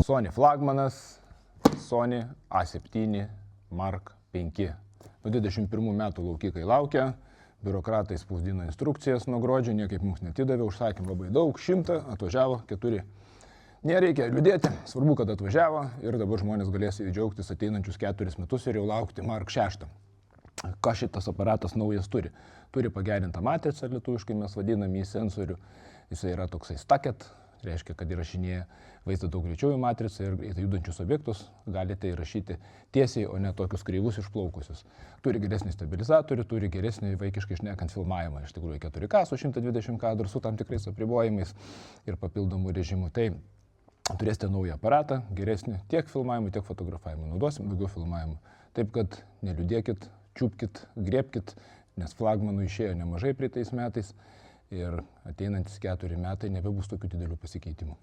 Sony flagmanas, Sony A7 Mark V. Nuo 21 metų laukikai laukia, biurokratai spausdino instrukcijas nuo gruodžio, niekaip mums netidavė, užsakėm labai daug, 100, atvažiavo 4. Nereikia liūdėti, svarbu, kad atvažiavo ir dabar žmonės galės džiaugtis ateinančius 4 metus ir jau laukti Mark 6. Ką šitas aparatas naujas turi? Turi pagerintą matricą, lietuviškai mes vadinam į sensorių. Jisai yra toksai stacket, reiškia, kad įrašinėja vaizdą daug greičiau į matricą ir į judančius objektus galite įrašyti tiesiai, o ne tokius kreivus išplaukusius. Turi geresnį stabilizatorių, turi geresnį vaikiškai šnekant filmavimą. Iš tikrųjų 4K su 120 kadrų su tam tikrais apribojimais ir papildomų režimų. Tai turėsite naują aparatą, geresnį tiek filmavimui, tiek fotografavimui. Naudosim daugiau filmavimų. Taip kad neliūdėkit, čiupkit, griebkit, nes flagmanų išėjo nemažai praeitais metais ir ateinantis 4 metai nebebus tokių didelių pasikeitimų.